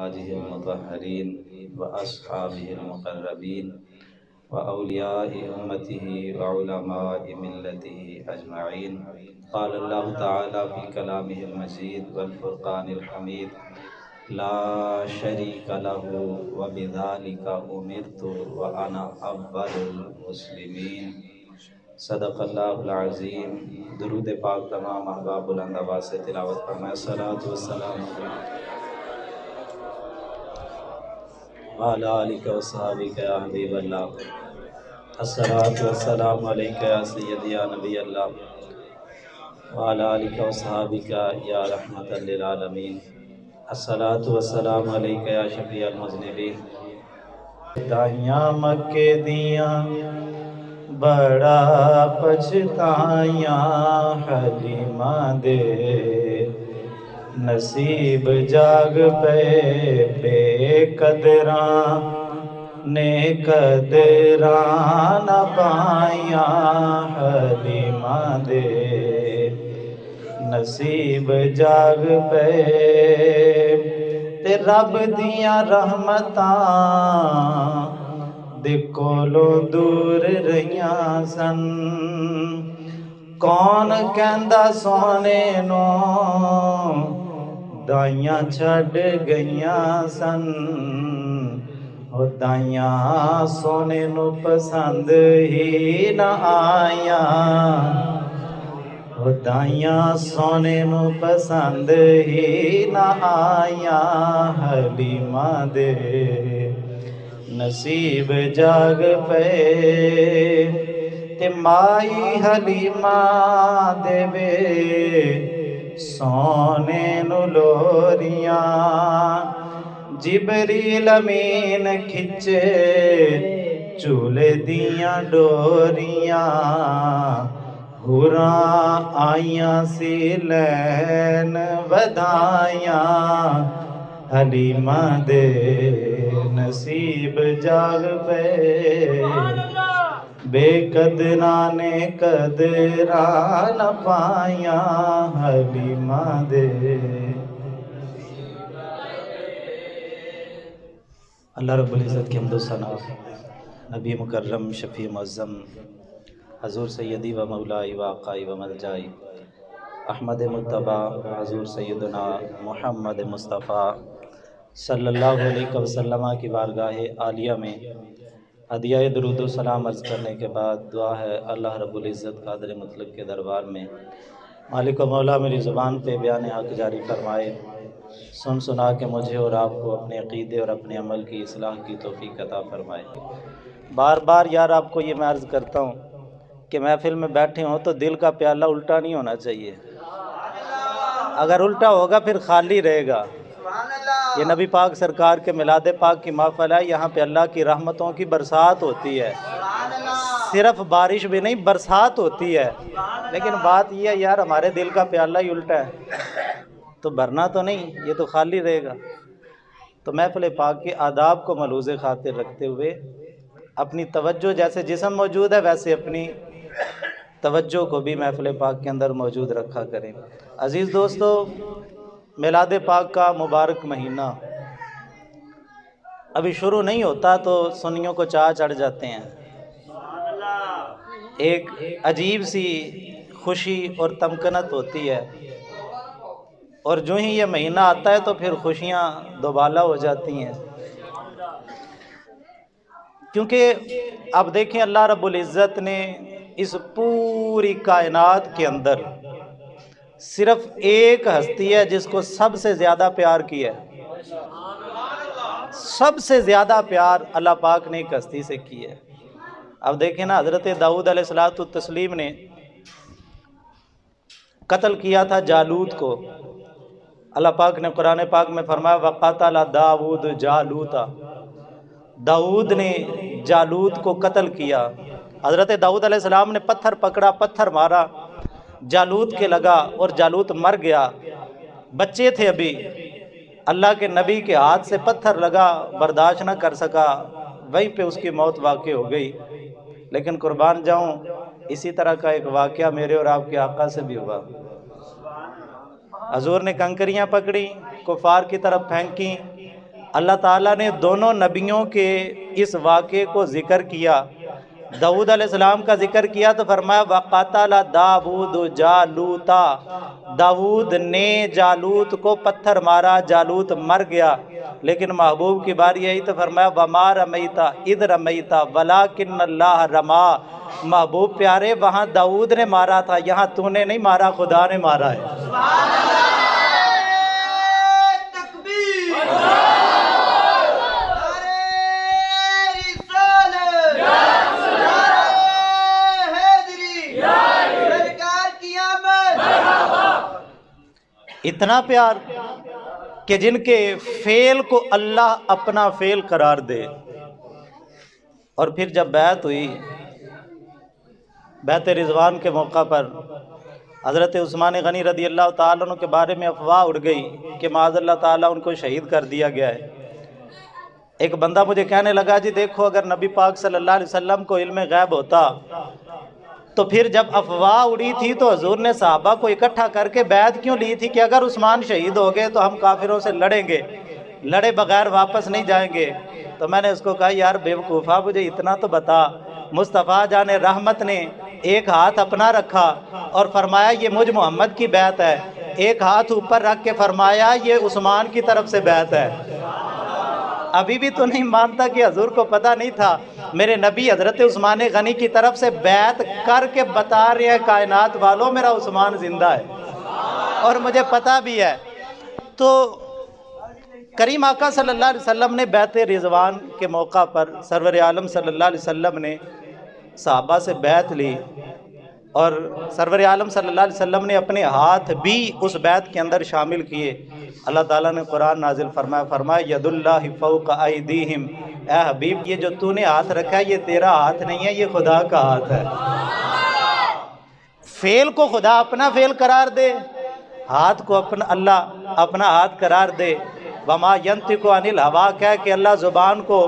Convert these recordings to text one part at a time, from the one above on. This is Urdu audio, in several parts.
وأزواجه المطهرين وأصحابه المقربين وأولياء أمته وعلماء ملته أجمعين. قال الله تعالى في كلامه المجيد والفرقان الحميد: لا شريك له وبذلك أمرت وأنا أول المسلمين. صدق اللہ العظیم۔ درود پاک تمام احباب بلند آواز سے تلاوت فرمائیں۔ الصلاۃ والسلام وعلی آلک وصحابک یا حبیب اللہ۔ الصلاۃ والسلام علیک یا سیدی یا نبی اللہ وعلی آلک وصحابک یا رحمۃ للعالمین۔ الصلاۃ والسلام علیک یا شفیع المذنبین۔ دائیاں مکے دیاں بڑا پچھتائیاں حلیمہ دے، نصیب جاگ پے بے قدراں نے قدراں نہ پائیاں حلیمہ دے، نصیب جاگ پے تے رب دیاں رحمتاں دے کولوں دور رہیاں سن۔ کون کہندا سونے نو دائیاں چھڈ گئیاں سن، او دائیاں سونے نو پسند ہی نہ آیاں، او دائیاں سونے نو پسند ہی نہ آیاں حلیمہ دے، نصیب جاگ پے تے مائی حلیمہ دے وے سونے نو لوریاں، جبریل امین کھچے چولے دیاں ڈوریاں، حوراں آئیاں سی لین ودھائیاں حلیمہ دے، نصیب جاگ پے بے قدراں نے قدراں نہ پائیاں حلیمہ دے۔ اللہ رب العزت کی حمد و ثنا، نبی مکرم شفیع معظم حضور سیدی و مولائی و آقائی و ملجائی احمد مجتبیٰ حضور سیدنا محمد مصطفیٰ صلی اللہ علیہ وسلم کی بارگاہ عالیہ میں ہدیہ درود و سلام عرض کرنے کے بعد دعا ہے اللہ رب العزت قادر مطلق کے دربار میں مالک و مولا میری زبان پہ بیان حق جاری فرمائے، سن سنا کے مجھے اور آپ کو اپنے عقیدے اور اپنے عمل کی اصلاح کی توفیق عطا فرمائے۔ بار بار یار آپ کو یہ میں عرض کرتا ہوں کہ محفل میں بیٹھے ہوں تو دل کا پیالہ الٹا نہیں ہونا چاہیے، اگر الٹا ہوگا پھر خالی رہے گا۔ یہ نبی پاک سرکار کے میلاد پاک کی محفل ہے، یہاں پہ اللہ کی رحمتوں کی برسات ہوتی ہے، صرف بارش بھی نہیں برسات ہوتی ہے، لیکن بات یہ ہے یار ہمارے دل کا پیالہ ہی الٹا ہے تو بھرنا تو نہیں، یہ تو خالی رہے گا۔ تو محفل پاک کے آداب کو ملحوظ خاطر رکھتے ہوئے اپنی توجہ، جیسے جسم موجود ہے ویسے اپنی توجہ کو بھی محفل پاک کے اندر موجود رکھا کریں۔ عزیز دوستو، میلاد پاک کا مبارک مہینہ ابھی شروع نہیں ہوتا تو سنیوں کو چاہ چڑھ جاتے ہیں، ایک عجیب سی خوشی اور تمکنت ہوتی ہے، اور جو ہی یہ مہینہ آتا ہے تو پھر خوشیاں دوبالا ہو جاتی ہیں، کیونکہ اب دیکھیں اللہ رب العزت نے اس پوری کائنات کے اندر صرف ایک ہستی ہے جس کو سب سے زیادہ پیار کیا ہے، سب سے زیادہ پیار اللہ پاک نے ایک ہستی سے کیا ہے۔ اب دیکھیں نا، حضرت داؤد علیہ السلام نے قتل کیا تھا جالوت کو، اللہ پاک نے قرآن پاک میں فرمایا وَقَتَلَ داؤد جالوتا، داؤد نے جالوت کو قتل کیا۔ حضرت داؤد علیہ السلام نے پتھر پکڑا، پتھر مارا، جالوت کے لگا اور جالوت مر گیا، بچے تھے ابھی، اللہ کے نبی کے ہاتھ سے پتھر لگا، برداشت نہ کر سکا، وہیں پہ اس کی موت واقع ہو گئی۔ لیکن قربان جاؤں، اسی طرح کا ایک واقعہ میرے اور آپ کے آقا سے بھی ہوا۔ حضور نے کنکریاں پکڑی، کفار کی طرف پھینکی، اللہ تعالیٰ نے دونوں نبیوں کے اس واقعے کو ذکر کیا۔ داؤد علیہ السلام کا ذکر کیا تو فرمایا وَقَتَلَ دَاوُودُ جَالُوتَ، داؤد نے جالوت کو پتھر مارا، جالوت مر گیا۔ لیکن محبوب کی باری آئی تو فرمایا وَمَا رَمَيْتَ إِذْ رَمَيْتَ وَلَٰكِنَّ اللَّهَ رَمَىٰ، محبوب پیارے وہاں داؤد نے مارا تھا، یہاں تو نے نہیں مارا، خدا نے مارا ہے۔ اتنا پیار کہ جن کے فعل کو اللہ اپنا فعل قرار دے۔ اور پھر جب بیعت ہوئی، بیعت رضوان کے موقع پر حضرت عثمان غنی رضی اللہ تعالیٰ عنہ کے بارے میں افواہ اڑ گئی کہ معاذ اللہ تعالیٰ ان کو شہید کر دیا گیا ہے۔ ایک بندہ مجھے کہنے لگا جی دیکھو اگر نبی پاک صلی اللہ علیہ وسلم کو علم غیب ہوتا تو پھر جب افواہ اڑی تھی تو حضور نے صحابہ کو اکٹھا کر کے بیعت کیوں لی تھی کہ اگر عثمان شہید ہو گئے تو ہم کافروں سے لڑیں گے، لڑے بغیر واپس نہیں جائیں گے۔ تو میں نے اس کو کہا یار بیوقوفا مجھے اتنا تو بتا، مصطفیٰ جان رحمت نے ایک ہاتھ اپنا رکھا اور فرمایا یہ مجھ محمد کی بیعت ہے، ایک ہاتھ اوپر رکھ کے فرمایا یہ عثمان کی طرف سے بیعت ہے۔ ابھی بھی تو نہیں مانتا کہ حضور کو پتہ نہیں تھا میرے نبی حضرت عثمان غنی کی طرف سے بیعت کر کے بتا رہے ہیں کائنات والوں میرا عثمان زندہ ہے اور مجھے پتہ بھی ہے۔ تو کریم آقا صلی اللہ علیہ وسلم نے بیعت رضوان کے موقع پر سرور عالم صلی اللہ علیہ وسلم نے صحابہ سے بیعت لی اور سرور عالم صلی اللہ علیہ وسلم نے اپنے ہاتھ بھی اس بیعت کے اندر شامل کیے۔ اللہ تعالیٰ نے قرآن نازل فرمایا ید اللہ فوق ایدیہم، اے حبیب یہ جو تو نے ہاتھ رکھا ہے یہ تیرا ہاتھ نہیں ہے، یہ خدا کا ہاتھ ہے۔ فعل کو خدا اپنا فعل قرار دے، ہاتھ کو اللہ اپنا ہاتھ قرار دے۔ وما ینطق عن الہوا، کہہ کہ اللہ زبان کو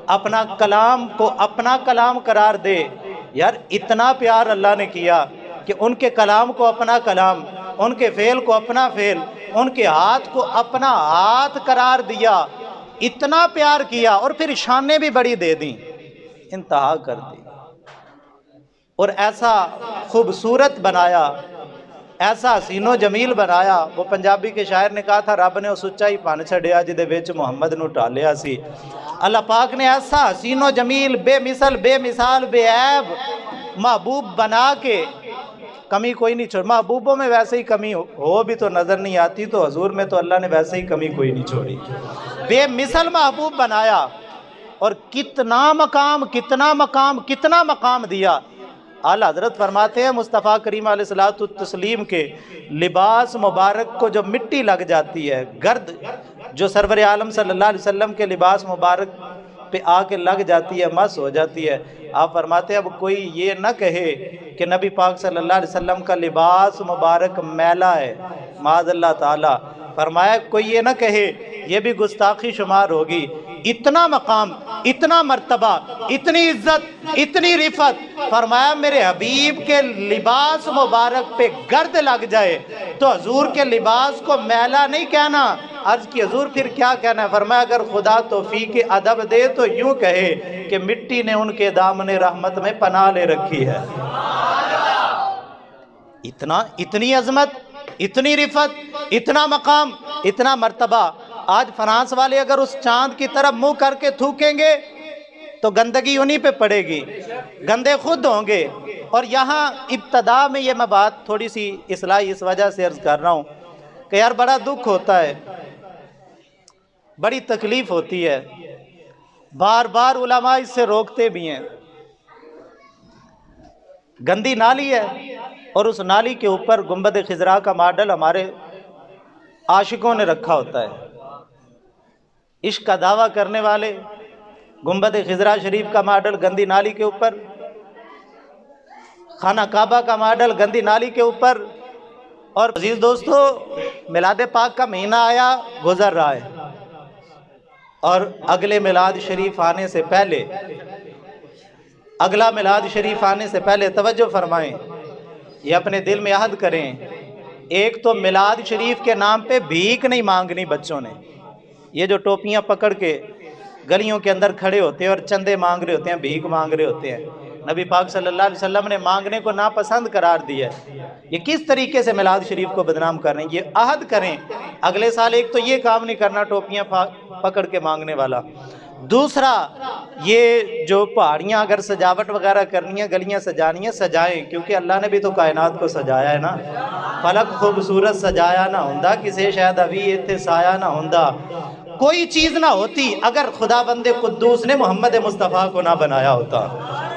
اپنا کلام قرار دے۔ یار اتنا پیار اللہ نے کیا کہ ان کے کلام کو اپنا کلام، ان کے فعل کو اپنا فعل، ان کے ہاتھ کو اپنا ہاتھ قرار دیا، اتنا پیار کیا اور پھر شانیں بھی بڑی دے دیں، انتہا کر دی اور ایسا خوبصورت بنایا، ایسا حسین و جمیل بنایا۔ وہ پنجابی کے شاعر نے کہا تھا رب نے وہ سچائی پن چھڑیا جدے وچ محمد نو ٹالیا سی۔ اللہ پاک نے ایسا حسین و جمیل بے مثل بے مثال بے عیب محبوب بنا کے کمی کوئی نہیں چھوڑ۔ محبوبوں میں ویسے ہی کمی ہو بھی تو نظر نہیں آتی، تو حضور میں تو اللہ نے ویسے ہی کمی کوئی نہیں چھوڑی۔ بے مثل محبوب بنایا اور کتنا مقام دیا۔ اعلیٰ حضرت فرماتے ہیں مصطفیٰ کریم علیہ الصلوۃ والتسلیم کے لباس مبارک کو جو مٹی لگ جاتی ہے، گرد جو سرور عالم صلی اللہ علیہ وسلم کے لباس مبارک پہ آ کے لگ جاتی ہے، مس ہو جاتی ہے، آپ فرماتے ہیں اب کوئی یہ نہ کہے کہ نبی پاک صلی اللہ علیہ وسلم کا لباس مبارک میلا ہے، معاذ اللہ تعالی۔ فرمایا کوئی یہ نہ کہے، یہ بھی گستاخی شمار ہوگی۔ اتنا مقام، اتنا مرتبہ، اتنی عزت، اتنی رفت، فرمایا میرے حبیب کے لباس مبارک پہ گرد لگ جائے تو حضور کے لباس کو میلا نہیں کہنا۔ عرض کی حضور پھر کیا کہنا ہے؟ فرمایا اگر خدا توفیق ادب دے تو یوں کہے کہ مٹی نے ان کے دامن رحمت میں پناہ لے رکھی ہے۔ اتنی عظمت، اتنی رفت، اتنا مقام، اتنا مرتبہ۔ آج فرانس والے اگر اس چاند کی طرف منہ کر کے تھوکیں گے تو گندگی انہی پہ پڑے گی، گندے خود ہوں گے۔ اور یہاں ابتدا میں یہ میں بات تھوڑی سی اصلاحی اس وجہ سے عرض کر رہا ہوں کہ یار بڑا دکھ ہوتا ہے، بڑی تکلیف ہوتی ہے، بار بار علماء اس سے روکتے بھی ہیں۔ گندی نالی ہے اور اس نالی کے اوپر گنبد خضرا کا ماڈل ہمارے عاشقوں نے رکھا ہوتا ہے۔ عشق کا دعویٰ کرنے والے گنبد خضرا شریف کا ماڈل گندی نالی کے اوپر، خانہ کعبہ کا ماڈل گندی نالی کے اوپر۔ اور عزیز دوستو، میلاد پاک کا مہینہ آیا گزر رہا ہے اور اگلے میلاد شریف آنے سے پہلے، اگلا میلاد شریف آنے سے پہلے توجہ فرمائیں، یہ اپنے دل میں عہد کریں، ایک تو میلاد شریف کے نام پہ بھیک نہیں مانگنی بچوں نے، یہ جو ٹوپیاں پکڑ کے گلیوں کے اندر کھڑے ہوتے ہیں اور چندے مانگ رہے ہوتے ہیں، بھیک مانگ رہے ہوتے ہیں، نبی پاک صلی اللہ علیہ وسلم نے مانگنے کو ناپسند قرار دیا ہے۔ یہ کس طریقے سے میلاد شریف کو بدنام کر رہے ہیں؟ یہ عہد کریں اگلے سال ایک تو یہ کام نہیں کرنا ٹوپیاں پکڑ کے مانگنے والا، دوسرا یہ جو پہاڑیاں اگر سجاوٹ وغیرہ کرنی ہے، گلیاں سجانی ہیں، سجائیں، کیونکہ اللہ نے بھی تو کائنات کو سجایا ہے نا۔ فلک خوبصورت سجایا نہ ہوندا، کسے شاید ابھی اتھے سایہ نہ ہوندا، کوئی چیز نہ ہوتی اگر خدا بند قدوس نے محمد مصطفیٰ کو نہ بنایا ہوتا۔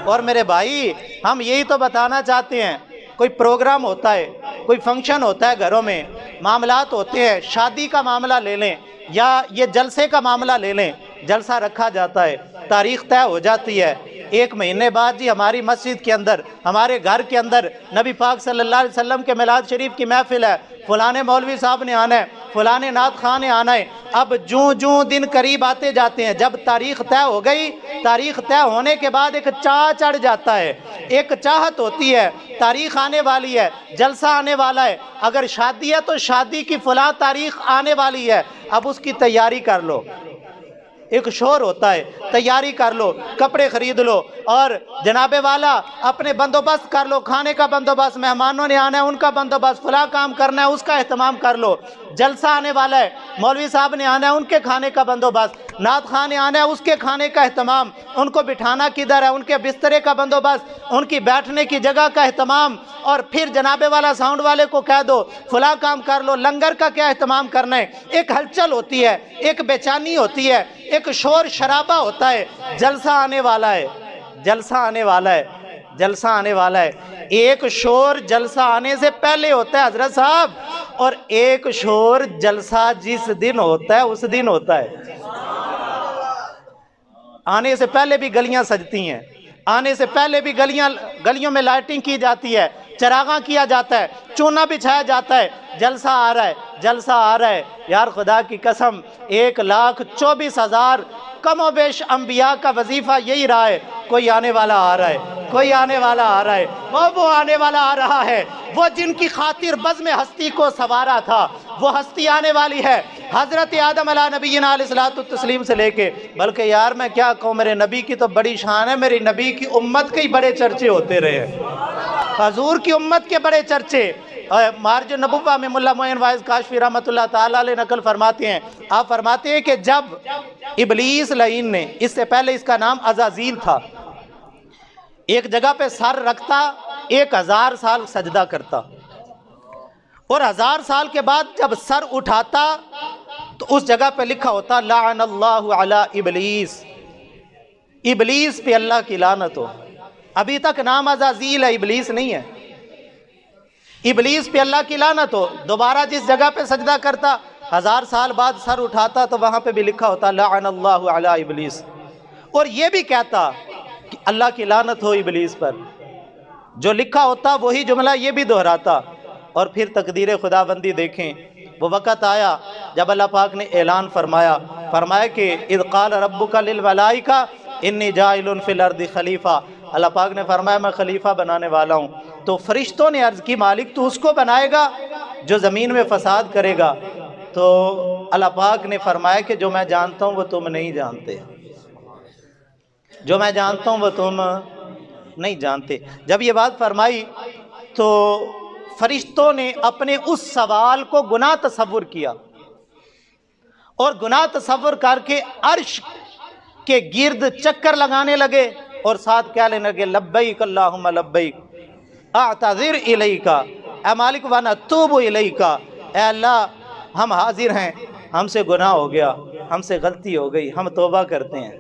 اور میرے بھائی ہم یہی تو بتانا چاہتے ہیں، کوئی پروگرام ہوتا ہے، کوئی فنکشن ہوتا ہے گھروں میں، معاملات ہوتے ہیں، شادی کا معاملہ لے لیں یا یہ جلسے کا معاملہ لے لیں، جلسہ رکھا جاتا ہے، تاریخ طے ہو جاتی ہے، ایک مہینے بعد جی ہماری مسجد کے اندر، ہمارے گھر کے اندر نبی پاک صلی اللہ علیہ وسلم کے میلاد شریف کی محفل ہے، فلانے مولوی صاحب نے آنا ہے، فلانے نعت خواں نے آنا ہے۔ اب جوں دن قریب آتے جاتے ہیں، جب تاریخ طے ہو گئی، تاریخ طے ہونے کے بعد ایک چاہ چڑھ جاتا ہے، ایک چاہت ہوتی ہے، تاریخ آنے والی ہے، جلسہ آنے والا ہے، اگر شادی ہے تو شادی کی فلاں تاریخ آنے والی ہے، اب اس کی تیاری کر لو، ایک شور ہوتا ہے، تیاری کر لو، کپڑے خرید لو، اور جناب والا اپنے بندوبست کر لو، کھانے کا بندوبست، مہمانوں نے آنا ہے ان کا بندوبست، فلاں کام کرنا ہے اس کا اہتمام کر لو، جلسہ آنے والا ہے، مولوی صاحب نے آنا ہے ان کے کھانے کا بندوبست، نعت خواں نے آنا ہے اس کے کھانے کا اہتمام، ان کو بٹھانا کدھر ہے، ان کے بسترے کا بندوبست، ان کی بیٹھنے کی جگہ کا اہتمام، اور پھر جناب والا ساؤنڈ والے کو کہہ دو فلاں کام کر لو، لنگر کا کیا اہتمام کرنا ہے، ایک ہلچل ہوتی ہے، ایک بے چینی ہوتی ہے، ایک شور شرابہ ہوتا ہے۔ جلسہ آنے والا ہے، جلسہ آنے والا ہے، جلسہ آنے والا ہے، ایک شور جلسہ آنے سے پہلے ہوتا ہے حضرت صاحب، اور ایک شور جلسہ جس دن ہوتا ہے اس دن ہوتا ہے۔ آنے سے پہلے بھی گلیاں سجتی ہیں، آنے سے پہلے بھی گلیوں میں لائٹنگ کی جاتی ہے، چراغاں کیا جاتا ہے، چونا بچھایا جاتا ہے، جلسہ آ رہا ہے، جلسہ آ رہا ہے، یار خدا کی قسم 1,24,000 کم و بیش انبیاء کا وظیفہ یہی رہا ہے، کوئی آنے والا آ رہا ہے، کوئی آنے والا آ رہا ہے، وہ آنے والا آ رہا ہے، وہ جن کی خاطر بزم ہستی کو سوارا تھا، وہ ہستی آنے والی ہے، حضرت آدم علیہ نبینا علیہ الصلوۃ والتسلیم سے لے کے، بلکہ یار میں کیا کہوں، میرے نبی کی تو بڑی شان ہے، میری نبی کی امت کے ہی بڑے چرچے ہوتے رہے ہیں، حضور کی امت کے بڑے چرچے۔ مارج نبوہ میں ملا معین وائز کاشفی رحمۃ اللہ تعالیٰ علیہ نقل فرماتے ہیں، آپ فرماتے ہیں کہ جب ابلیس لعین نے، اس سے پہلے اس کا نام عزازیل تھا، ایک جگہ پہ سر رکھتا 1000 سال سجدہ کرتا، اور 1000 سال کے بعد جب سر اٹھاتا تو اس جگہ پہ لکھا ہوتا لعن اللہ علی ابلیس، ابلیس پہ اللہ کی لعنت ہو۔ ابھی تک نام عزازیل ہے، ابلیس نہیں ہے، ابلیس پہ اللہ کی لعنت ہو۔ دوبارہ جس جگہ پہ سجدہ کرتا 1000 سال بعد سر اٹھاتا تو وہاں پہ بھی لکھا ہوتا لعن اللہ علی ابلیس، اور یہ بھی کہتا کہ اللہ کی لعنت ہو ابلیس پر، جو لکھا ہوتا وہی جملہ یہ بھی دہراتا۔ اور پھر تقدیر خدا بندی دیکھیں، وہ وقت آیا جب اللہ پاک نے اعلان فرمایا کہ اذ قال ربک للملائکہ انی جاعل فی الارض خلیفہ، اللہ پاک نے فرمایا میں خلیفہ بنانے والا ہوں، تو فرشتوں نے عرض کی مالک تو اس کو بنائے گا جو زمین میں فساد کرے گا؟ تو اللہ پاک نے فرمایا کہ جو میں جانتا ہوں وہ تم نہیں جانتے، جو میں جانتا ہوں وہ تم نہیں جانتے۔ جب یہ بات فرمائی تو فرشتوں نے اپنے اس سوال کو گناہ تصور کیا، اور گناہ تصور کر کے عرش کے گرد چکر لگانے لگے، اور ساتھ کیا لینے لگے لبیک اللہم لبیک اعتذر الیک، اے مالک وانا توب الیک، اے اللہ ہم حاضر ہیں، ہم سے گناہ ہو گیا، ہم سے غلطی ہو گئی، ہم توبہ کرتے ہیں۔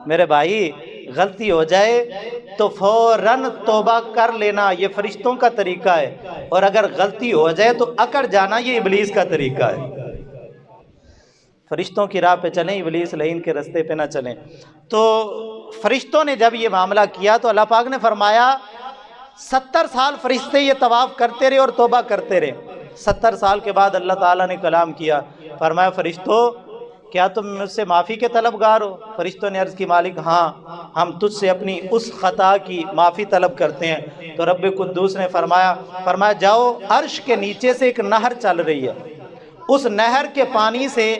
میرے بھائی غلطی ہو جائے تو فوراً توبہ کر لینا، یہ فرشتوں کا طریقہ ہے، اور اگر غلطی ہو جائے تو اکڑ جانا، یہ ابلیس کا طریقہ ہے۔ فرشتوں کی راہ پہ چلیں، ابلیس لعین کے رستے پہ نہ چلیں۔ تو فرشتوں نے جب یہ معاملہ کیا تو اللہ پاک نے فرمایا 70 سال فرشتے یہ طواف کرتے رہے اور توبہ کرتے رہے۔ 70 سال کے بعد اللہ تعالیٰ نے کلام کیا، فرمایا فرشتوں کیا تم مجھ سے معافی کے طلبگار ہو؟ فرشتوں نے عرض کی مالک ہاں، ہم تجھ سے اپنی اس خطا کی معافی طلب کرتے ہیں۔ تو رب قدوس نے فرمایا جاؤ، عرش کے نیچے سے ایک نہر چل رہی ہے، اس نہر کے پانی سے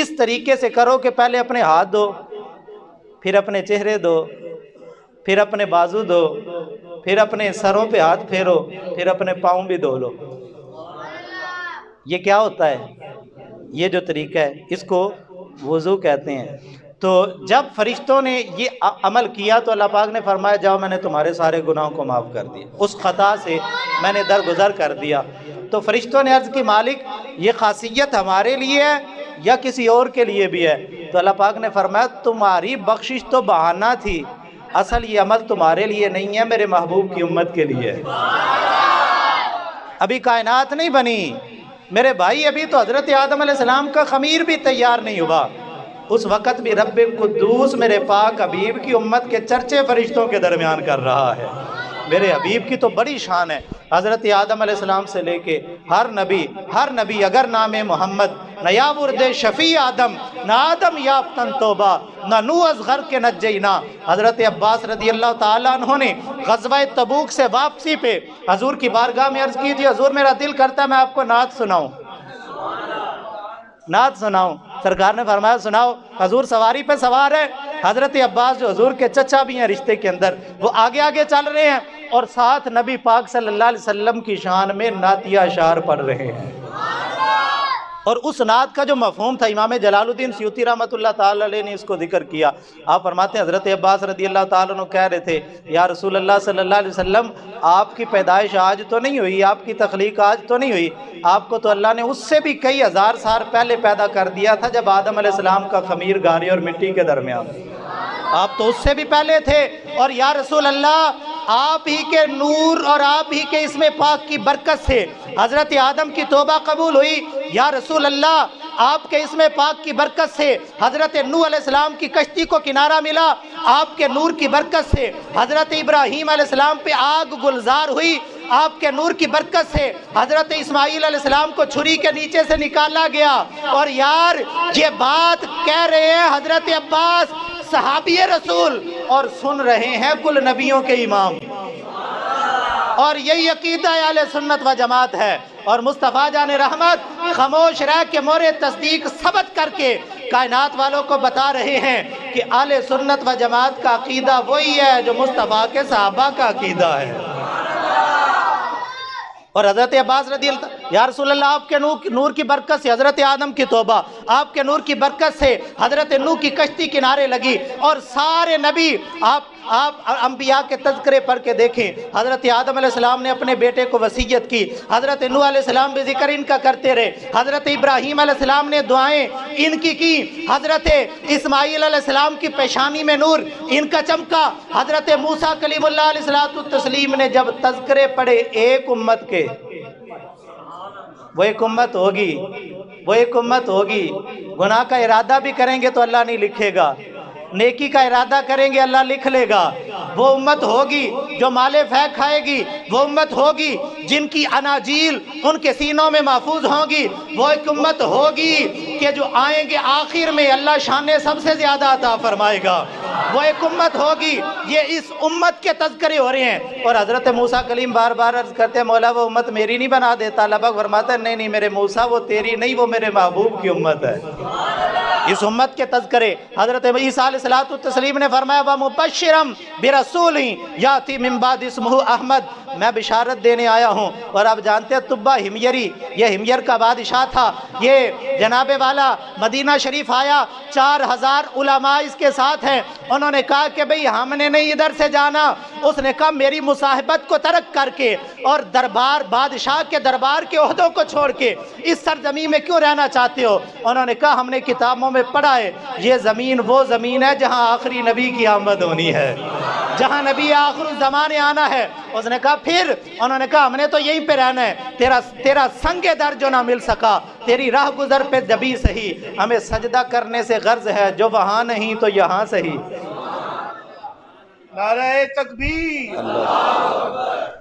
اس طریقے سے کرو کہ پہلے اپنے ہاتھ دو، پھر اپنے چہرے دو، پھر اپنے بازو دو، پھر اپنے سروں پہ ہاتھ پھیرو، پھر اپنے پاؤں بھی دھو لو۔ یہ کیا ہوتا ہے؟ یہ جو طریقہ ہے اس کو وضو کہتے ہیں۔ تو جب فرشتوں نے یہ عمل کیا تو اللہ پاک نے فرمایا جاؤ میں نے تمہارے سارے گناہوں کو معاف کر دیا، اس خطا سے میں نے درگزر کر دیا۔ تو فرشتوں نے عرض کی مالک یہ خاصیت ہمارے لیے ہے یا کسی اور کے لیے بھی ہے؟ تو اللہ پاک نے فرمایا تمہاری بخشش تو بہانہ تھی، اصل یہ عمل تمہارے لیے نہیں ہے، میرے محبوب کی امت کے لیے ہے۔ ابھی کائنات نہیں بنی میرے بھائی، ابھی تو حضرت آدم علیہ السلام کا خمیر بھی تیار نہیں ہوا، اس وقت بھی رب قدوس میرے پاک حبیب کی امت کے چرچے فرشتوں کے درمیان کر رہا ہے۔ میرے حبیب کی تو بڑی شان ہے، حضرت آدم علیہ السلام سے لے کے ہر نبی اگر نام محمد نہ یا ورد شفیع آدم نہ آدم یافتن توبہ نہ نو از غرق کے نجینا۔ حضرت عباس رضی اللہ تعالیٰ عنہ نے غزوہ تبوک سے واپسی پہ حضور کی بارگاہ میں عرض کیجیے حضور میرا دل کرتا ہے میں آپ کو نعت سناؤں، نعت سناؤں۔ سرکار نے فرمایا سناؤ۔ حضور سواری پہ سوار ہے، حضرت عباس جو حضور کے چچا بھی ہیں رشتے کے اندر، وہ آگے آگے چل رہے ہیں اور ساتھ نبی پاک صلی اللہ علیہ وسلم کی شان میں نعتیہ اشعار پڑھ رہے ہیں۔ اور اس نعت کا جو مفہوم تھا امام جلال الدین سیوطی رحمۃ اللہ تعالی علیہ نے اس کو ذکر کیا۔ آپ فرماتے ہیں حضرت عباس رضی اللہ تعالیٰ عنہ کہہ رہے تھے یا رسول اللہ صلی اللہ علیہ وسلم آپ کی پیدائش آج تو نہیں ہوئی، آپ کی تخلیق آج تو نہیں ہوئی، آپ کو تو اللہ نے اس سے بھی کئی ہزار سال پہلے پیدا کر دیا تھا جب آدم علیہ السلام کا خمیر گارے اور مٹی کے درمیان، آپ تو اس سے بھی پہلے تھے۔ اور یا رسول اللہ آپ ہی کے نور اور آپ ہی کے اسم پاک کی برکت سے حضرت آدم کی توبہ قبول ہوئی، یا رسول اللہ آپ کے اسم پاک کی برکت سے حضرت نوح علیہ السلام کی کشتی کو کنارہ ملا، آپ کے نور کی برکت سے حضرت ابراہیم علیہ السلام پہ آگ گلزار ہوئی، آپ کے نور کی برکت سے حضرت اسماعیل علیہ السلام کو چھری کے نیچے سے نکالا گیا۔ اور یار یہ بات کہہ رہے ہیں حضرت عباس صحابی رسول اور سن رہے ہیں کل نبیوں کے امام، اور یہی عقیدہ اہل سنت و جماعت ہے۔ اور مصطفیٰ جان رحمت خاموش رہ کے مورے تصدیق ثبت کر کے کائنات والوں کو بتا رہے ہیں کہ اہل سنت و جماعت کا عقیدہ وہی ہے جو مصطفیٰ کے صحابہ کا عقیدہ ہے۔ اور حضرت عباس رضی اللہ یا رسول اللہ آپ کے نور کی برکت سے حضرت آدم کی توبہ، آپ کے نور کی برکت سے حضرت نوح کی کشتی کنارے لگی، اور سارے نبی آپ انبیاء کے تذکرے پڑھ کے دیکھیں۔ حضرت آدم علیہ السلام نے اپنے بیٹے کو وصیت کی، حضرت نوح علیہ السلام بھی ذکر ان کا کرتے رہے، حضرت ابراہیم علیہ السلام نے دعائیں ان کی، حضرت اسماعیل علیہ السلام کی پیشانی میں نور ان کا چمکا، حضرت موسیٰ کلیم اللہ علیہ السلام نے جب تذکرے پڑھے ایک امت کے، وہ ایک امت ہوگی، وہ ایک امت ہوگی، گناہ کا ارادہ بھی کریں گے تو اللہ نہیں لکھے گا، نیکی کا ارادہ کریں گے اللہ لکھ لے گا۔ وہ امت ہوگی جو مال فے کھائے گی، وہ امت ہوگی جن کی اناجیل ان کے سینوں میں محفوظ ہوں گی، وہ ایک امت ہوگی کہ جو آئیں گے آخر میں اللہ شان سب سے زیادہ عطا فرمائے گا، وہ ایک امت ہوگی۔ یہ اس امت کے تذکرے ہو رہے ہیں، اور حضرت موسیٰ کلیم بار بار عرض کرتے ہیں مولا وہ امت میری نہیں بنا دیتا، اللہ پاک فرماتا ہے نہیں میرے موسیٰ وہ تیری نہیں، وہ میرے محبوب کی امت ہے۔ اس امت کے تذکرے حضرت عیسیٰ علیہ السلام نے فرمایا وَمُبَشِّرًا بِرَسُولٍ یَأْتِی مِن بَعْدِی اسْمُہُ احمد، میں بشارت دینے آیا ہوں۔ اور آپ جانتے ہیں طبہ ہمیری، یہ ہمیر کا بادشاہ تھا، یہ جناب والا مدینہ شریف آیا، 4000 علماء اس کے ساتھ ہیں، انہوں نے کہا کہ بھئی ہم نے نہیں ادھر سے جانا، اس نے کہا میری مصاحبت کو ترک کر کے اور دربار بادشاہ کے دربار کے عہدوں کو چھوڑ کے اس سرزمین میں کیوں رہنا چاہتے ہو؟ انہوں نے کہا ہم نے کتابوں میں پڑھا ہے یہ زمین وہ زمین ہے جہاں آخری نبی کی آمد ہونی ہے، جہاں نبی آخر الزمان آنا ہے۔ اس نے کہا پھر؟ انہوں نے کہا ہم نے تو یہیں پہ رہنا ہے، تیرا سنگ در جو نہ مل سکا، تیری راہ گزر پہ جبھی سہی، ہمیں سجدہ کرنے سے غرض ہے جو وہاں نہیں تو یہاں سہی۔ نعرہ تکبیر،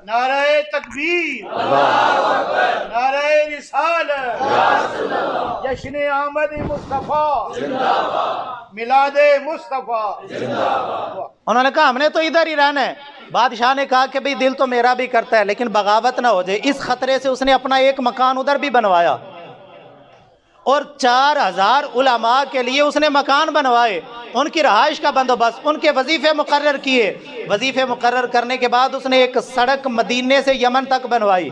نعرہ تکبیر، نعرہ رسالت، جشن آمد مصطفیٰ، میلاد مصطفیٰ۔ انہوں نے کہا ہم نے تو ادھر ہی رہنا ہے۔ بادشاہ نے کہا کہ بھئی دل تو میرا بھی کرتا ہے لیکن بغاوت نہ ہو جائے، اس خطرے سے اس نے اپنا ایک مکان ادھر بھی بنوایا، اور 4000 علماء کے لیے اس نے مکان بنوائے، ان کی رہائش کا بندوبست، ان کے وظیفے مقرر کیے۔ وظیفے مقرر کرنے کے بعد اس نے ایک سڑک مدینے سے یمن تک بنوائی۔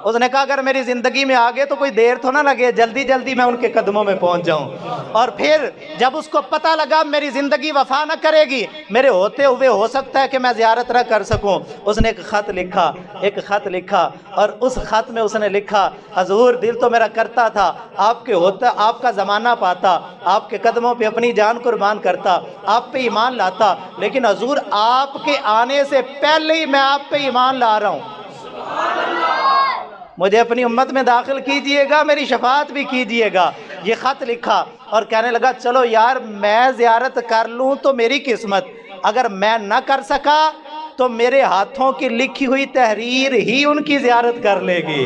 اس نے کہا اگر میری زندگی میں آگے تو کوئی دیر تو نہ لگے، جلدی جلدی میں ان کے قدموں میں پہنچ جاؤں۔ اور پھر جب اس کو پتہ لگا میری زندگی وفا نہ کرے گی، میرے ہوتے ہوئے ہو سکتا ہے کہ میں زیارت نہ کر سکوں، اس نے ایک خط لکھا اور اس خط میں اس نے لکھا حضور دل تو میرا کرتا تھا آپ کے ہوتا، آپ کا زمانہ پاتا، آپ کے قدموں پہ اپنی جان قربان کرتا، آپ پہ ایمان لاتا، لیکن حضور آپ کے آنے سے پہلے ہی میں آپ پہ ایمان لا رہا ہوں، مجھے اپنی امت میں داخل کیجئے گا، میری شفاعت بھی کیجئے گا۔ یہ خط لکھا اور کہنے لگا چلو یار میں زیارت کر لوں تو میری قسمت، اگر میں نہ کر سکا تو میرے ہاتھوں کی لکھی ہوئی تحریر ہی ان کی زیارت کر لے گی۔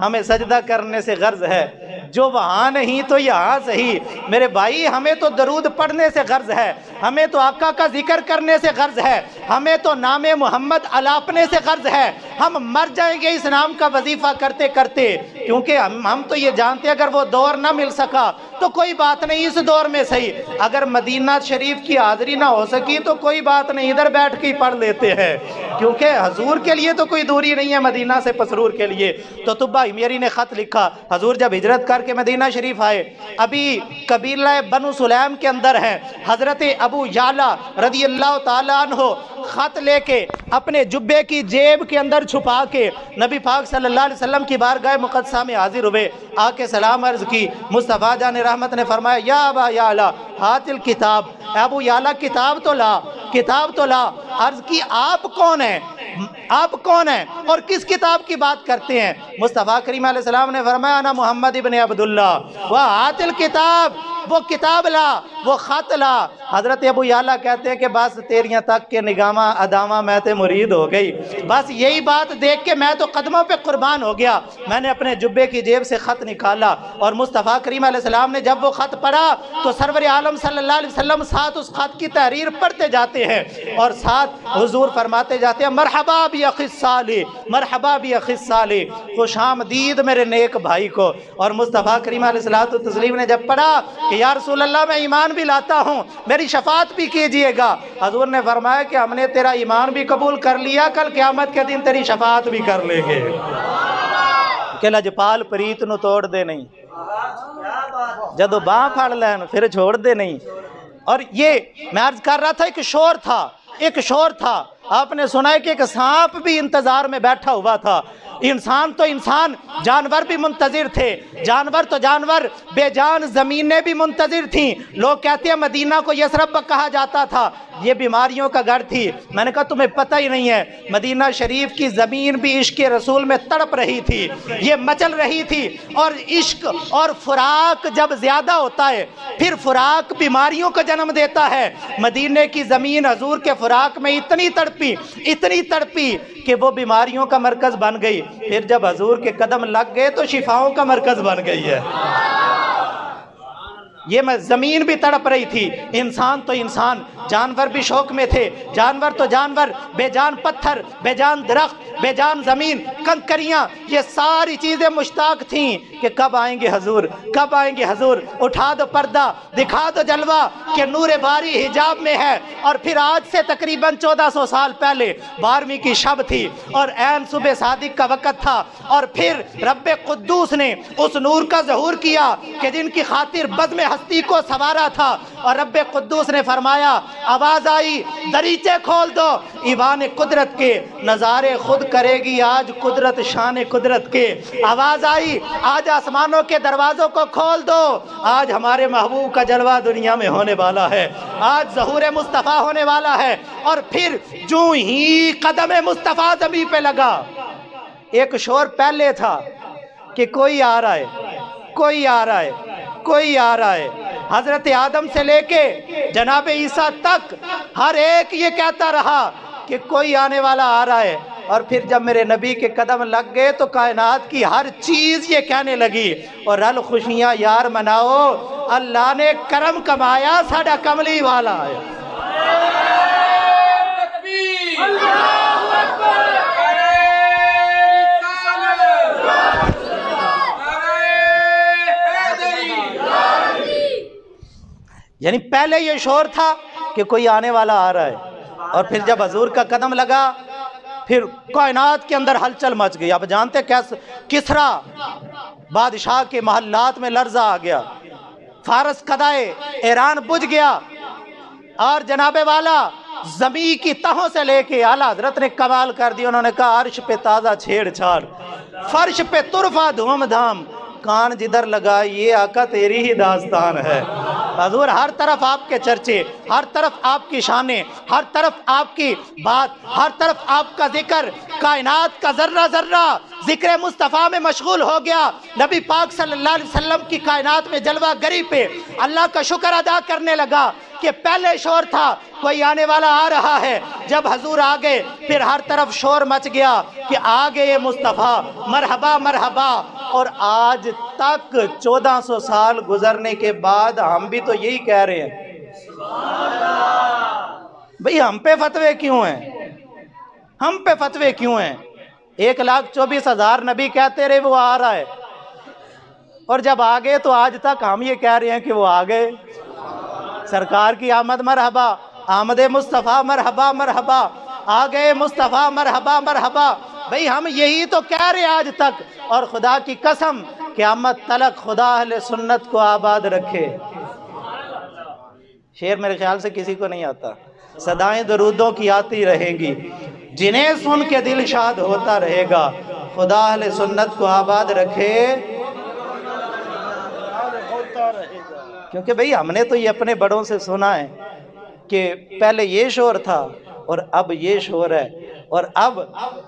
ہمیں سجدہ کرنے سے غرض ہے، جو وہاں نہیں تو یہاں صحیح۔ میرے بھائی ہمیں تو درود پڑھنے سے غرض ہے، ہمیں تو آقا کا ذکر کرنے سے غرض ہے، ہمیں تو نام محمد الاپنے سے غرض ہے۔ ہم مر جائیں گے اس نام کا وظیفہ کرتے کرتے، کیونکہ ہم تو یہ جانتے ہیں اگر وہ دور نہ مل سکا تو کوئی بات نہیں، اس دور میں صحیح اگر مدینہ شریف کی حاضری نہ ہو سکی تو کوئی بات نہیں، ادھر بیٹھ کے ہی پڑھ لیتے ہیں، کیونکہ حضور کے لیے تو کوئی دوری نہیں ہے مدینہ سے پسرور کے لیے۔ تو تبا ہمیری نے خط لکھا، حضور جب ہجرت کر کے مدینہ شریف آئے، ابھی قبیلہ بنو سلیم کے اندر ہیں، حضرت ابو یعلا رضی اللہ تعالیٰ عنہ خط لے کے اپنے جبے کی جیب کے اندر چھپا کے نبی پاک صلی اللہ علیہ وسلم کی بارگاہ مقدسہ میں حاضر ہوئے، آ کے سلام عرض کی۔ مصطفیٰ جان رحمت نے فرمایا یا ابا یعلا ہات الکتاب، اے ابو یعلا کتاب تو لا، کتاب تو لا۔ عرض کی آپ کون ہیں، آپ کون ہیں اور کس کتاب کی بات کرتے ہیں؟ مصطفیٰ کریم علیہ السلام نے فرمایا انا محمد ابن عبداللہ وہات الکتاب، وہ کتاب لا، وہ خط لا۔ حضرت ابو یعلا کہتے ہیں کہ بس تیریاں تک کے نگامہ ادامہ میں تے مرید ہو گئی، بس یہی بات دیکھ کے میں تو قدموں پہ قربان ہو گیا۔ میں نے اپنے جبے کی جیب سے خط نکالا اور مصطفیٰ کریم علیہ السلام نے جب وہ خط پڑھا تو سرور عالم صلی اللہ علیہ وسلم ساتھ اس خط کی تحریر پڑھتے جاتے ہیں اور ساتھ حضور فرماتے جاتے ہیں مرحبا بی اخی الصالح، مرحبا بی اخی الصالح، خوش آمدید میرے نیک بھائی کو۔ اور مصطفیٰ کریم علیہ السلام نے جب پڑھا کہ یا رسول اللہ میں ایمان بھی لاتا ہوں، میری شفاعت بھی کیجئے گا، حضور نے فرمایا کہ ہم نے تیرا ایمان بھی قبول کر لیا، کل قیامت کے دن تیری شفاعت بھی کر لیں گے۔ کہ لجپال پریت نو توڑ دے نہیں، جدو باں پھڑ لین پھر چھوڑ دے نہیں۔ اور یہ میں عرض کر رہا تھا ایک شور تھا، آپ نے سنا ہے کہ ایک سانپ بھی انتظار میں بیٹھا ہوا تھا، انسان تو انسان، جانور بھی منتظر تھے، جانور تو جانور، بے جان زمینیں بھی منتظر تھیں۔ لوگ کہتے ہیں مدینہ کو یثرب کہا جاتا تھا، یہ بیماریوں کا گھر تھی۔ میں نے کہا تمہیں پتہ ہی نہیں ہے، مدینہ شریف کی زمین بھی عشق رسول میں تڑپ رہی تھی، یہ مچل رہی تھی، اور عشق اور فراق جب زیادہ ہوتا ہے پھر فراق بیماریوں کو جنم دیتا ہے۔ مدینہ کی زمین حضور کے فراق میں اتنی تڑپی کہ وہ بیماریوں کا مرکز بن گئی، پھر جب حضور کے قدم لگ گئے تو شفاؤں کا مرکز بن گئی ہے۔ یہ زمین بھی تڑپ رہی تھی، انسان تو انسان، جانور بھی شوق میں تھے، جانور تو جانور، بے جان پتھر، بے جان درخت، بے جان زمین، کنکریاں، یہ ساری چیزیں مشتاق تھیں کہ کب آئیں گے حضور، کب آئیں گے حضور، اٹھا دو پردہ، دکھا دو جلوہ کہ نور باری حجاب میں ہے۔ اور پھر آج سے تقریباً 1400 سال پہلے 12ویں کی شب تھی اور عین صبح صادق کا وقت تھا، اور پھر رب قدوس نے اس نور کا ظہور کیا کہ جن کی خاطر بزم ہستی کو سوارا تھا، اور رب قدوس نے فرمایا آواز آئی دریچے کھول دو، ایوان قدرت کے نظارے خود کرے گی آج قدرت شان قدرت کے۔ آواز آئی آج آسمانوں کے دروازوں کو کھول دو، آج ہمارے محبوب کا جلوہ دنیا میں ہونے والا ہے، آج ظہور مصطفیٰ ہونے والا ہے۔ اور پھر جو ہی قدم مصطفیٰ زمین پہ لگا، ایک شور پہلے تھا کہ کوئی آ رہا ہے، کوئی آ رہا ہے، کوئی آ رہا ہے۔ حضرت آدم سے لے کے جناب عیسیٰ تک ہر ایک یہ کہتا رہا کہ کوئی آنے والا آ رہا ہے۔ اور پھر جب میرے نبی کے قدم لگ گئے تو کائنات کی ہر چیز یہ کہنے لگی اور رل خوشیاں یار مناؤ، اللہ نے کرم کمایا ساڈا کملی والا ہے۔ یعنی پہلے یہ شور تھا کہ کوئی آنے والا آ رہا ہے، اور پھر جب حضور کا قدم لگا پھر کائنات کے اندر ہلچل مچ گئی۔ آپ جانتے کسرا بادشاہ کے محلات میں لرزہ آ گیا، فارس قدائے ایران بجھ گیا، اور جناب والا زمین کی تہوں سے لے کے اعلیٰ حضرت نے کمال کر دی۔ انہوں نے کہا عرش پہ تازہ چھیڑ چھاڑ، فرش پہ طرفہ دھوم دھام، کان جدھر لگا یہ آقا تیری ہی داستان ہے۔ حضور ہر طرف آپ کے چرچے، ہر طرف آپ کی شانیں، ہر طرف آپ کی بات، ہر طرف آپ کا ذکر، کائنات کا ذرہ ذرہ ذکر مصطفیٰ میں مشغول ہو گیا۔ نبی پاک صلی اللہ علیہ وسلم کی کائنات میں جلوہ گری پہ اللہ کا شکر ادا کرنے لگا کہ پہلے شور تھا کوئی آنے والا آ رہا ہے، جب حضور آگے پھر ہر طرف شور مچ گیا کہ آگے یہ مصطفیٰ، مرحبا مرحبا۔ اور آج تک 1400 سال گزرنے کے بعد ہم بھی تو یہی کہہ رہے ہیں، بھئی ہم پہ فتوے کیوں ہیں، ہم پہ فتوے کیوں ہیں؟ 1,24,000 نبی کہتے رہے وہ آ رہا ہے، اور جب آگے تو آج تک ہم یہ کہہ رہے ہیں کہ وہ آگے۔ سرکار کی آمد مرحبا، آمد مصطفیٰ مرحبا مرحبا، آگے مصطفیٰ مرحبا مرحبا۔ بھئی ہم یہی تو کہہ رہے آج تک، اور خدا کی قسم قیامت تلک خدا اہل سنت کو آباد رکھے۔ شعر میرے خیال سے کسی کو نہیں آتا۔ صدائیں درودوں کی آتی رہیں گی، جنہیں سن کے دل شاد ہوتا رہے گا، خدا اہل سنت کو آباد رکھے۔ کیونکہ بھئی ہم نے تو یہ اپنے بڑوں سے سنا ہے کہ پہلے یہ شور تھا اور اب یہ شور ہے، اور اب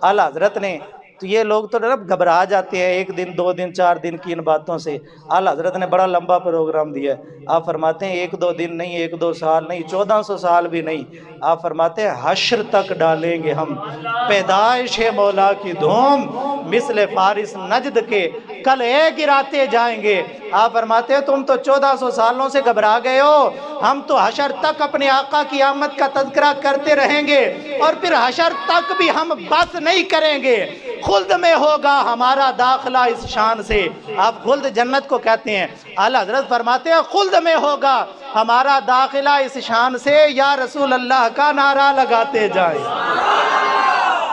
اعلیٰ حضرت نے تو یہ لوگ تو گھبرا جاتے ہیں 1 دن 2 دن 4 دن کی ان باتوں سے۔ اعلیٰ حضرت نے بڑا لمبا پروگرام دیا ہے۔ آپ فرماتے ہیں 1-2 دن نہیں، 1-2 سال نہیں، 1400 سال بھی نہیں۔ آپ فرماتے ہیں حشر تک ڈالیں گے ہم پیدائش مولا کی دھوم، مثل فارس نجد کے کل گراتے جائیں گے۔ آپ فرماتے ہیں تم تو 1400 سالوں سے گھبرا گئے ہو، ہم تو حشر تک اپنے آقا کی آمد کا تذکرہ کرتے رہیں گے، اور پھر حشر تک بھی ہم بس نہیں کریں گے۔ خلد میں ہوگا ہمارا داخلہ اس شان سے۔ آپ خلد جنت کو کہتے ہیں، اعلیٰ حضرت فرماتے ہیں خلد میں ہوگا ہمارا داخلہ اس شان سے، یا رسول اللہ کا نعرہ لگاتے جائیں۔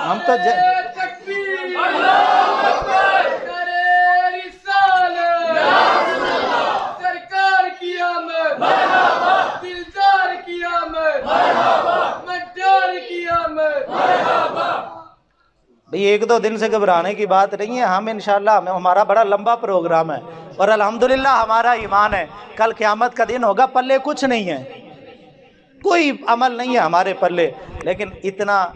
ہم تو سرکار کی آمد، دلدار کی آمد، مدار کی آمد۔ بھئی 1-2 دن سے گھبرانے کی بات نہیں ہے، ہم انشاءاللہ ہمارا بڑا لمبا پروگرام ہے، اور الحمدللہ ہمارا ایمان ہے کل قیامت کا دن ہوگا، پلے کچھ نہیں ہے، کوئی عمل نہیں ہے ہمارے پلے، لیکن اتنا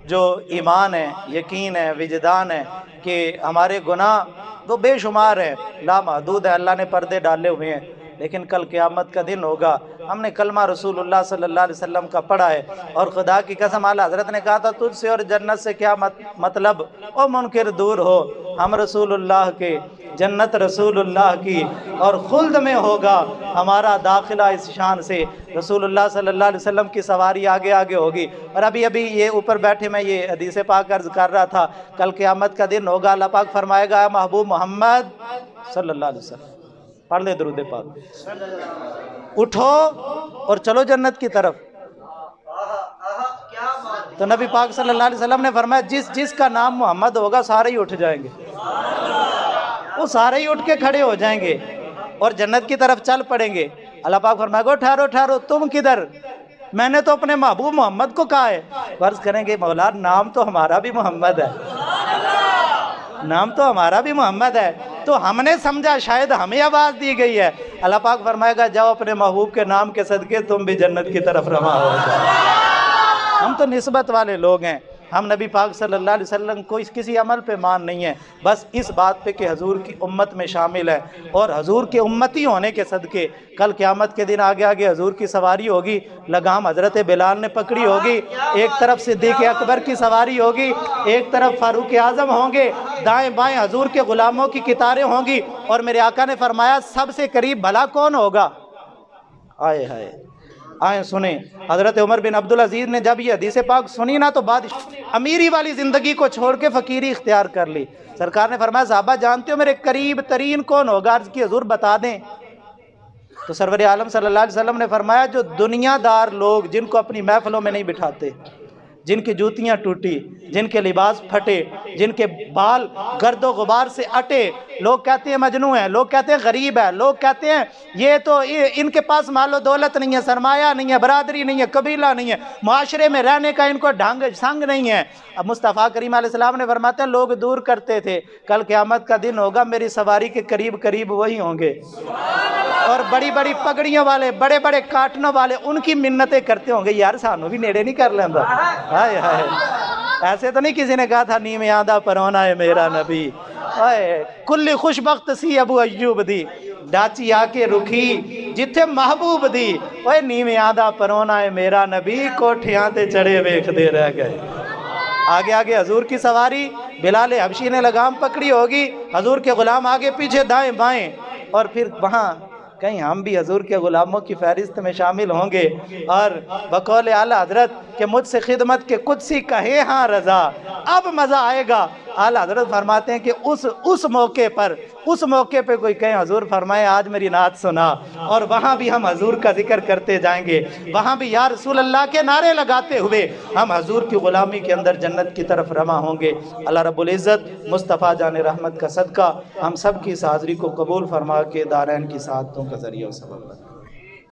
جو ایمان ہے، یقین ہے، وجدان ہے کہ ہمارے گناہ وہ بے شمار ہیں، لامحدود ہے، اللہ نے پردے ڈالے ہوئے ہیں، لیکن کل قیامت کا دن ہوگا۔ ہم نے کلمہ رسول اللہ صلی اللہ علیہ وسلم کا پڑھا ہے، اور خدا کی قسم اعلیٰ حضرت نے کہا تھا تجھ سے اور جنت سے کیا مطلب، او منکر دور ہو، ہم رسول اللہ کے، جنت رسول اللہ کی، اور خلد میں ہوگا ہمارا داخلہ اس شان سے۔ رسول اللہ صلی اللہ علیہ وسلم کی سواری آگے آگے ہوگی، اور ابھی یہ اوپر بیٹھے میں یہ حدیث پاک عرض کر رہا تھا، کل قیامت کا دن ہوگا، اللہ پاک فرمائے گا محبوب محمد صلی اللہ علیہ وسلم، پڑھ لے درود پاک، اٹھو اور چلو جنت کی طرف۔ تو نبی پاک صلی اللہ علیہ وسلم نے فرمایا جس کا نام محمد ہوگا سارے ہی اٹھ جائیں گے، وہ سارے ہی اٹھ کے کھڑے ہو جائیں گے اور جنت کی طرف چل پڑیں گے۔ اللہ پاک فرمائے گا ٹھہرو ٹھہرو، تم کدھر؟ میں نے تو اپنے محبوب محمد کو کہا ہے۔ فرض کریں گے مولا نام تو ہمارا بھی محمد ہے، نام تو ہمارا بھی محمد ہے، تو ہم نے سمجھا شاید ہمیں آواز دی گئی ہے۔ اللہ پاک فرمائے گا جاؤ اپنے محبوب کے نام کے صدقے تم بھی جنت کی طرف رواں ہو جاؤ۔ ہم تو نسبت والے لوگ ہیں، ہم نبی پاک صلی اللہ علیہ وسلم کو کسی عمل پہ مان نہیں ہے، بس اس بات پہ کہ حضور کی امت میں شامل ہے، اور حضور کے امتی ہونے کے صدقے کل قیامت کے دن آگے آگے حضور کی سواری ہوگی، لگام حضرت بلال نے پکڑی ہوگی، ایک طرف صدیق اکبر کی سواری ہوگی، ایک طرف فاروق اعظم ہوں گے، دائیں بائیں حضور کے غلاموں کی قطاریں ہوں گی، اور میرے آقا نے فرمایا سب سے قریب بھلا کون ہوگا؟ آئے ہائے آئیں سنیں، حضرت عمر بن عبدالعزیز نے جب یہ حدیث پاک سنی نا تو امیری والی زندگی کو چھوڑ کے فقیری اختیار کر لی۔ سرکار نے فرمایا صحابہ جانتے ہو میرے قریب ترین کون ہوگا؟ عرض کی حضور بتا دیں۔ تو سرور عالم صلی اللہ علیہ وسلم نے فرمایا جو دنیا دار لوگ جن کو اپنی محفلوں میں نہیں بٹھاتے، جن کی جوتیاں ٹوٹی، جن کے لباس پھٹے، جن کے بال گرد و غبار سے اٹے، لوگ کہتے ہیں مجنون ہے، لوگ کہتے ہیں غریب ہے، لوگ کہتے ہیں یہ تو ان کے پاس مال و دولت نہیں ہے، سرمایہ نہیں ہے، برادری نہیں ہے، قبیلہ نہیں ہے، معاشرے میں رہنے کا ان کو ڈھنگ سنگ نہیں ہے۔ اب مصطفیٰ کریم علیہ السلام نے فرماتے ہیں لوگ دور کرتے تھے، کل قیامت کا دن ہوگا میری سواری کے قریب قریب وہی ہوں گے، اور بڑی بڑی پگڑیوں والے، بڑے بڑے کاٹنوں والے ان کی منتیں کرتے ہوں گے، یار سانو بھی نیڑے نہیں کر لینا۔ ہائے ہائے، ایسے تو نہیں کسی نے کہا تھا نیم آدھا پرونا ہے میرا نبی، کلی خوش بخت سی ابو ایوب دی ڈاچی آ کے رکھی جتھے محبوب دی، اوے نیم آدھا پرونا ہے میرا نبی، کوٹھیاں تے چڑھے ویکھ دے رہ گئے۔ آگے آگے حضور کی سواری، بلال حبشی نے لگام پکڑی ہوگی، حضور کے غلام آگے پیچھے دائیں بائیں، اور پھر وہاں کہیں ہم بھی حضور کے غلاموں کی فہرست میں شامل ہوں گے، اور بقول اعلیٰ حضرت کہ مجھ سے خدمت کے قدسی کہے ہاں رضا، اب مزہ آئے گا۔ اعلیٰ حضرت فرماتے ہیں کہ اس موقع پہ کوئی کہیں حضور فرمائے آج میری نعت سنا، اور وہاں بھی ہم حضور کا ذکر کرتے جائیں گے، وہاں بھی یا رسول اللہ کے نعرے لگاتے ہوئے ہم حضور کی غلامی کے اندر جنت کی طرف رواں ہوں گے۔ اللہ رب العزت مصطفیٰ جان رحمت کا صدقہ ہم سب کی اس حاضری کو قبول فرما کے دارین کی سعادتوں کا ذریعہ و سبب بنا۔